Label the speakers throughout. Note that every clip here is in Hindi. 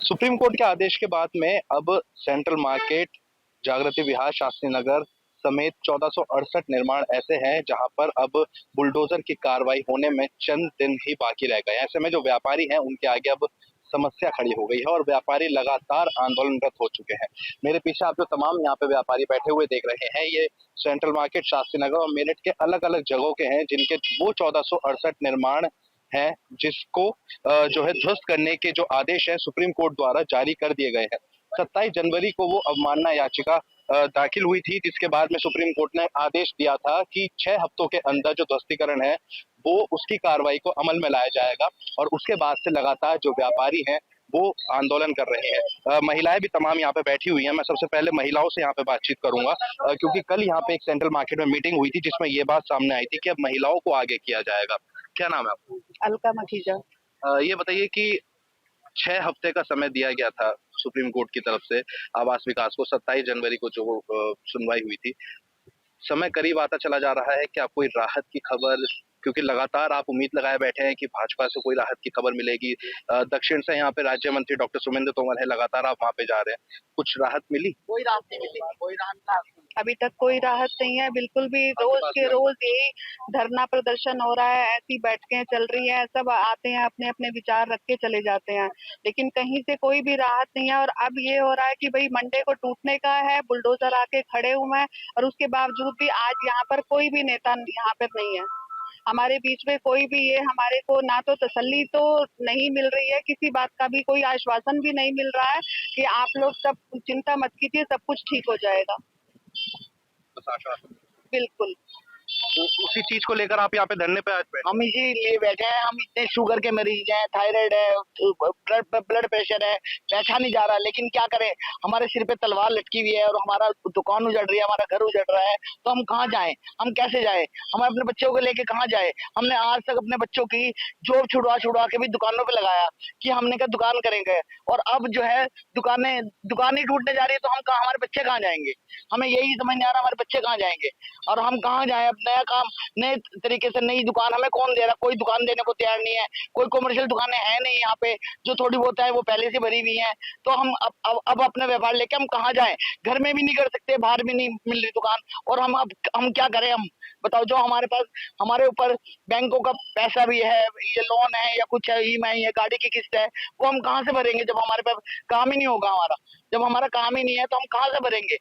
Speaker 1: सुप्रीम कोर्ट के आदेश के बाद में अब सेंट्रल मार्केट, जागृति विहार, शास्त्री नगर समेत 1468 निर्माण ऐसे हैं जहां पर अब बुलडोजर की कार्रवाई होने में चंद दिन ही बाकी रह गए। ऐसे में जो व्यापारी हैं उनके आगे अब समस्या खड़ी हो गई है और व्यापारी लगातार आंदोलनरत हो चुके हैं। मेरे पीछे आप जो तमाम यहाँ पे व्यापारी बैठे हुए देख रहे हैं, ये सेंट्रल मार्केट, शास्त्री नगर और मेरठ के अलग अलग जगहों के हैं जिनके वो 1468 निर्माण है जिसको जो है ध्वस्त करने के जो आदेश है सुप्रीम कोर्ट द्वारा जारी कर दिए गए हैं। 27 जनवरी को वो अवमानना याचिका दाखिल हुई थी, जिसके बाद में सुप्रीम कोर्ट ने आदेश दिया था कि 6 हफ्तों के अंदर जो ध्वस्तीकरण है वो उसकी कार्रवाई को अमल में लाया जाएगा और उसके बाद से लगातार जो व्यापारी हैं वो आंदोलन कर रहे हैं। महिलाएं भी तमाम यहाँ पे बैठी हुई हैं। मैं सबसे पहले महिलाओं से यहाँ पे बातचीत करूंगा क्योंकि कल यहाँ पे एक सेंट्रल मार्केट में मीटिंग हुई थी जिसमें ये बात सामने आई थी कि अब महिलाओं को आगे किया जाएगा। क्या नाम है आपको?
Speaker 2: अलका मखीजा।
Speaker 1: ये बताइए कि 6 हफ्ते का समय दिया गया था सुप्रीम कोर्ट की तरफ से आवास विकास को, 27 जनवरी को जो सुनवाई हुई थी, समय करीब आता चला जा रहा है। क्या कोई राहत की खबर, क्योंकि लगातार आप उम्मीद लगाए बैठे हैं कि भाजपा से कोई राहत की खबर मिलेगी। दक्षिण से यहाँ पे राज्य मंत्री डॉक्टर सुमेंद्र तोमर है, लगातार आप वहाँ पे जा रहे हैं, कुछ राहत मिली?
Speaker 2: कोई राहत नहीं मिली, कोई राहत अभी तक कोई राहत नहीं है, बिल्कुल भी। रोज के रोज यही धरना प्रदर्शन हो रहा है, ऐसी बैठकें चल रही है, सब आते हैं अपने अपने विचार रख के चले जाते हैं, लेकिन कहीं से कोई भी राहत नहीं है। और अब ये हो रहा है कि भाई मंडे को टूटने का है, बुलडोजर आके खड़े हुए हैं और उसके बावजूद भी आज यहाँ पर कोई भी नेता यहाँ पर नहीं है। हमारे बीच में कोई भी ये हमारे को ना तो तसल्ली तो नहीं मिल रही है, किसी बात का भी कोई आश्वासन भी नहीं मिल रहा है कि आप लोग सब चिंता मत कीजिए, सब कुछ ठीक हो जाएगा।
Speaker 1: बस आश्वासन।
Speaker 2: बिल्कुल।
Speaker 1: तो उसी चीज को लेकर आप यहाँ पे धरने पे आज बैठे?
Speaker 3: हम इसीलिए बैठे हैं, हम इतने शुगर के मरीज हैं, थायराइड है, ब्लड प्रेशर है, बैठा नहीं जा रहा, लेकिन क्या करें, हमारे सिर पे तलवार लटकी हुई है और हमारा दुकान उजड़ रही है, हमारा घर उजड़ रहा है, तो हम कहाँ जाएं, हम कैसे जाएं, हम अपने बच्चों को लेके कहाँ जाएं। हमने आज तक अपने बच्चों की जॉब छुड़वा छुड़वा के भी दुकानों पे लगाया कि हमने क्या दुकान करेंगे, और अब जो है दुकान ही टूटने जा रही है, तो हम कहाँ, हमारे बच्चे कहाँ जाएंगे। हमें यही समझ नहीं आ रहा हमारे बच्चे कहाँ जाएंगे और हम कहाँ जाएं। अब नया काम, नए तरीके से नई दुकान हमें कौन दे रहा, कोई दुकान देने को तैयार नहीं है, कोई कमर्शियल दुकानें हैं नहीं यहाँ पे, जो थोड़ी बहुत है वो पहले से भरी हुई हैं, तो हम अब अपना व्यापार लेके हम कहाँ जाएं, घर में भी नहीं कर सकते, बाहर भी नहीं मिल रही दुकान, और हम क्या करें। हम बताओ, जो हमारे पास, हमारे ऊपर बैंकों का पैसा भी है, ये लोन है या कुछ है, ईएमआई है, गाड़ी की किस्त है, वो हम कहाँ से भरेंगे जब हमारे पास काम ही नहीं होगा। जब हमारा काम ही नहीं है तो हम कहाँ से भरेंगे।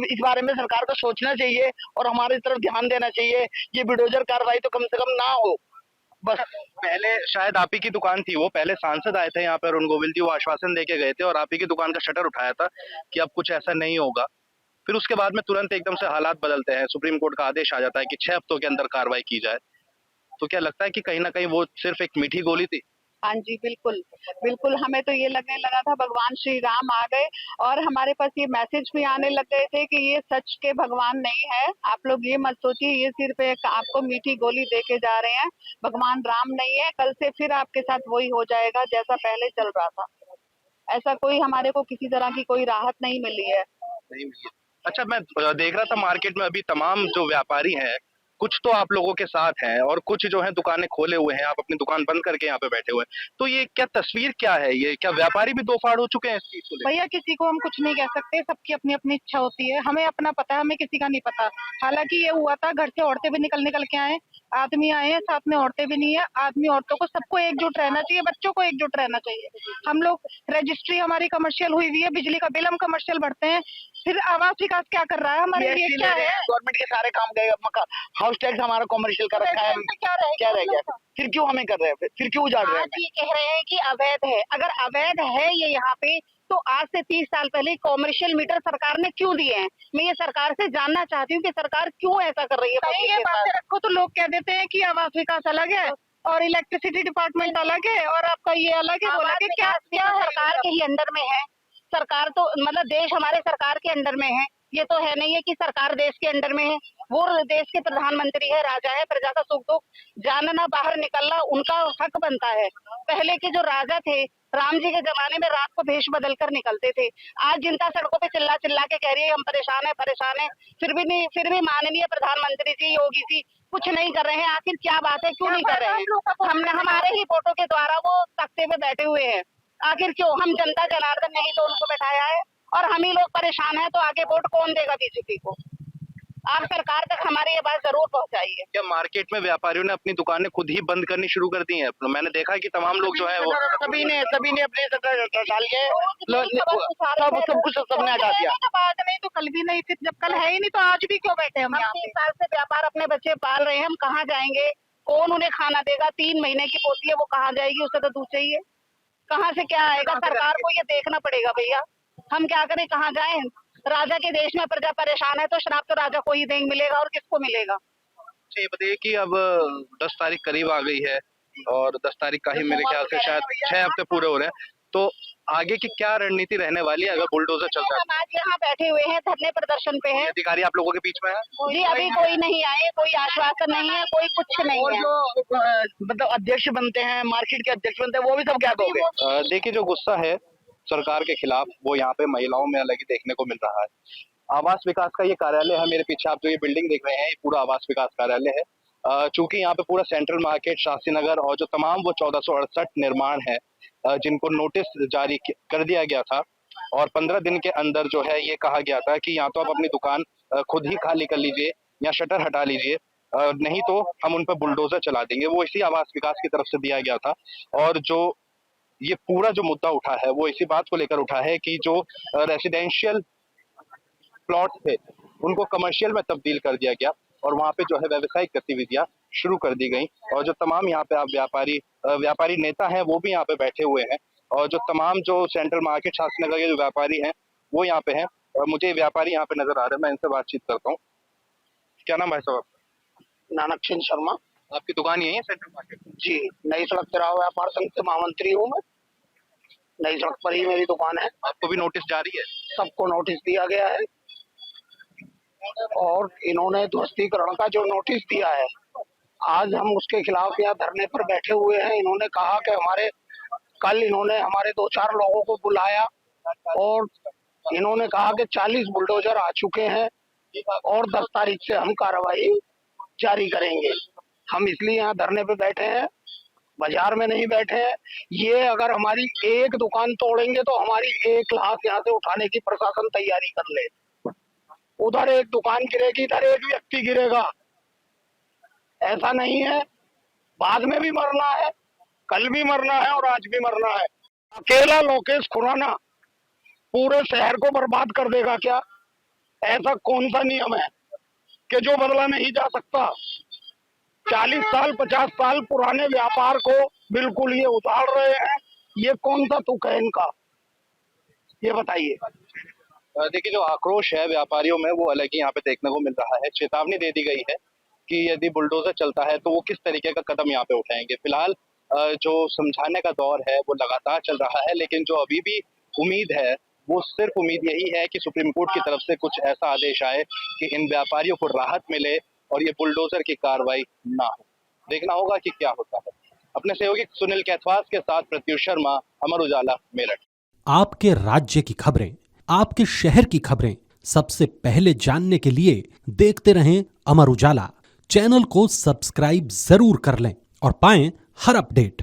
Speaker 3: इस बारे में सरकार को सोचना चाहिए और हमारी तरफ ध्यान देना चाहिए। ये बुलडोजर कार्रवाई तो कम से कम ना हो बस।
Speaker 1: पहले शायद आप ही की दुकान थी, वो पहले सांसद आए थे यहाँ पे, अरुण गोविल जी, वो आश्वासन देके गए थे और आप ही की दुकान का शटर उठाया था कि अब कुछ ऐसा नहीं होगा। फिर उसके बाद में तुरंत एकदम से हालात बदलते हैं, सुप्रीम कोर्ट का आदेश आ जाता है कि 6 हफ्तों के अंदर कार्रवाई की जाए। तो क्या लगता है कि कहीं ना कहीं वो सिर्फ एक मीठी गोली थी?
Speaker 2: हाँ जी, बिल्कुल बिल्कुल। हमें तो ये लगने लगा था भगवान श्री राम आ गए और हमारे पास ये मैसेज भी आने लग गए थे कि ये सच के भगवान नहीं है, आप लोग ये मत सोचिए ये सिर्फ एक आपको मीठी गोली देके जा रहे हैं, भगवान राम नहीं है, कल से फिर आपके साथ वही हो जाएगा जैसा पहले चल रहा था। ऐसा कोई हमारे को किसी तरह की कोई राहत नहीं मिली है।
Speaker 1: नहीं मिली। अच्छा, मैं देख रहा था मार्केट में अभी तमाम जो व्यापारी हैं, कुछ तो आप लोगों के साथ हैं और कुछ जो है दुकानें खोले हुए हैं, आप अपनी दुकान बंद करके यहाँ पे बैठे हुए हैं, तो ये क्या तस्वीर क्या है? ये क्या व्यापारी भी दो फाड़ हो चुके हैं इस चीज को लेकर?
Speaker 2: भैया किसी को हम कुछ नहीं कह सकते, सबकी अपनी अपनी इच्छा होती है, हमें अपना पता है, हमें किसी का नहीं पता। हालांकि ये हुआ था, घर से औरतें भी निकल के आए, आदमी आए हैं, साथ में औरतें भी नहीं है, आदमी औरतों को सबको एकजुट रहना चाहिए, बच्चों को एकजुट रहना चाहिए। हम लोग रजिस्ट्री हमारी कमर्शियल हुई हुई है, बिजली का बिल हम कमर्शियल भरते हैं, फिर आवास विकास क्या कर रहा है हमारे लिए? क्या है
Speaker 3: गवर्नमेंट के सारे काम गए, हाउस टैक्स हमारा कमर्शियल का रखा है, क्या रह गया, फिर क्यों हमें कर रहे हैं, फिर क्यों उजाड़ रहे हैं?
Speaker 2: ये कह रहे हैं कि अवैध है, अगर अवैध है ये यहाँ पे, तो आज से 30 साल पहले कॉमर्शियल मीटर सरकार ने क्यों दिए हैं? मैं ये सरकार से जानना चाहती हूँ कि सरकार क्यों ऐसा कर रही है। ये बातें रखो तो लोग कह देते हैं कि आवास विकास अलग है और इलेक्ट्रिसिटी डिपार्टमेंट अलग है और आपका ये अलग है, बोला कि क्या सरकार के ही अंडर में है। सरकार तो मतलब देश हमारे सरकार के अंडर में है, ये तो है नहीं है कि सरकार देश के अंडर में है। वो देश के प्रधानमंत्री है, राजा है, प्रजा का सुख दुख जानना, बाहर निकलना उनका हक बनता है। पहले के जो राजा थे, राम जी के जमाने में रात को भेष बदल कर निकलते थे। आज जनता सड़कों पे चिल्ला चिल्ला के कह रही है हम परेशान है, फिर भी माननीय प्रधानमंत्री जी, योगी जी कुछ नहीं कर रहे हैं। आखिर क्या बात है, क्यों नहीं कर रहे हैं? हमने हमारे ही वोटों के द्वारा वो तख्ते पे बैठे हुए हैं। आखिर क्यों? हम जनता जनार्दन नहीं तो उनको बैठाया है, और हम ही लोग परेशान हैं, तो आगे वोट कौन देगा बीजेपी को? आप सरकार तक हमारी ये बात जरूर पहुंचाइए।
Speaker 1: क्या मार्केट में व्यापारियों ने अपनी दुकानें खुद ही बंद करनी शुरू कर दी हैं? मैंने देखा है कि तमाम लोग जो है वो
Speaker 3: सभी ने अपने शटर डाल के सबने हटा दिया।
Speaker 2: बात नहीं तो कल भी नहीं थी, जब कल है ही नहीं तो आज भी क्यों बैठे हम 3 साल से व्यापार अपने बच्चे पाल रहे हैं, हम कहाँ जाएंगे? कौन उन्हें खाना देगा? 3 महीने की पोती है, वो कहाँ जाएगी? उसे तो दूध चाहिए, कहाँ से क्या आएगा? सरकार को ये देखना पड़ेगा भैया, हम क्या करें, कहाँ जाएं? राजा के देश में प्रजा परेशान है, तो शराब तो राजा को ही देंगे, मिलेगा और किसको मिलेगा?
Speaker 1: अच्छा, ये बताइए कि अब 10 तारीख करीब आ गई है और 10 तारीख का ही मेरे ख्याल से शायद 6 हफ्ते पूरे हो रहे हैं, तो आगे की क्या रणनीति रहने वाली है अगर बुलडोजर चलता है?
Speaker 2: हम आज यहाँ बैठे हुए हैं, धरने प्रदर्शन पे हैं।
Speaker 1: अधिकारी आप लोगों के बीच में है?
Speaker 2: जी अभी कोई नहीं आए, कोई आश्वासन नहीं है, कोई कुछ नहीं
Speaker 3: और
Speaker 2: है।
Speaker 3: जो मतलब अध्यक्ष बनते हैं, मार्केट के अध्यक्ष बनते हैं, वो भी सब क्या दोगे?
Speaker 1: देखिए, जो गुस्सा है सरकार के खिलाफ वो यहाँ पे महिलाओं में अलग ही देखने को मिल रहा है। आवास विकास का ये कार्यालय है मेरे पीछे, आप जो ये बिल्डिंग देख रहे हैं ये पूरा आवास विकास कार्यालय है। चूंकि यहाँ पे पूरा सेंट्रल मार्केट, शास्त्री नगर और जो तमाम वो 1468 निर्माण है जिनको नोटिस जारी कर दिया गया था, और 15 दिन के अंदर जो है ये कहा गया था कि या तो आप अपनी दुकान खुद ही खाली कर लीजिए या शटर हटा लीजिए, नहीं तो हम उन पर बुलडोजर चला देंगे। वो इसी आवास विकास की तरफ से दिया गया था। और जो ये पूरा जो मुद्दा उठा है वो इसी बात को लेकर उठा है कि जो रेसिडेंशियल प्लॉट थे उनको कमर्शियल में तब्दील कर दिया गया और वहाँ पे जो है व्यवसायिक गतिविधियां शुरू कर दी गई। और जो तमाम यहाँ पे आप व्यापारी नेता हैं वो भी यहाँ पे बैठे हुए हैं, और जो तमाम जो सेंट्रल मार्केट, शास्त्री नगर के जो व्यापारी हैं वो यहाँ पे हैं, और मुझे व्यापारी यहाँ पे नजर आ रहे हैं। मैं इनसे बातचीत करता हूँ। क्या नाम है साहब?
Speaker 3: नानक चंद शर्मा।
Speaker 1: आपकी दुकान यही है सेंट्रल मार्केट?
Speaker 3: जी, नई सड़क तिराहा व्यापार संघ से महामंत्री हूँ मैं। नई सड़क पर ही मेरी दुकान है।
Speaker 1: आपको भी नोटिस जारी है?
Speaker 3: सबको नोटिस दिया गया है, और इन्होंने ध्वस्तीकरण का जो नोटिस दिया है, आज हम उसके खिलाफ यहाँ धरने पर बैठे हुए हैं। इन्होंने कहा कि कल इन्होंने हमारे 2-4 लोगों को बुलाया और इन्होंने कहा कि 40 बुलडोजर आ चुके हैं और 10 तारीख से हम कार्रवाई जारी करेंगे। हम इसलिए यहाँ धरने पे बैठे हैं, बाजार में नहीं बैठे हैं। ये अगर हमारी एक दुकान तोड़ेंगे तो हमारी 1 लाख यहाँ से उठाने की प्रशासन तैयारी कर ले। उधर एक दुकान गिरेगी, इधर एक व्यक्ति गिरेगा, ऐसा नहीं है। बाद में भी मरना है, कल भी मरना है और आज भी मरना है। अकेला लोकेश खुराना पूरे शहर को बर्बाद कर देगा क्या? ऐसा कौन सा नियम है कि जो बदला नहीं जा सकता? 40 साल 50 साल पुराने व्यापार को बिल्कुल ये उतार रहे हैं। ये कौन सा तुक है इनका, ये बताइए।
Speaker 1: देखिए, जो आक्रोश है व्यापारियों में वो अलग ही यहाँ पे देखने को मिल रहा है। चेतावनी दे दी गई है कि यदि बुलडोजर चलता है तो वो किस तरीके का कदम यहाँ पे उठाएंगे। फिलहाल जो समझाने का दौर है वो लगातार चल रहा है, लेकिन जो अभी भी उम्मीद है वो सिर्फ उम्मीद यही है कि सुप्रीम कोर्ट की तरफ से कुछ ऐसा आदेश आए कि इन व्यापारियों को राहत मिले और ये बुलडोजर की कार्रवाई ना हो। देखना होगा कि क्या होता है। अपने सहयोगी सुनील कैथवास के साथ प्रत्युष शर्मा, अमर उजाला, मेरठ।
Speaker 4: आपके राज्य की खबरें, आपके शहर की खबरें सबसे पहले जानने के लिए देखते रहें अमर उजाला। चैनल को सब्सक्राइब जरूर कर लें और पाएं हर अपडेट।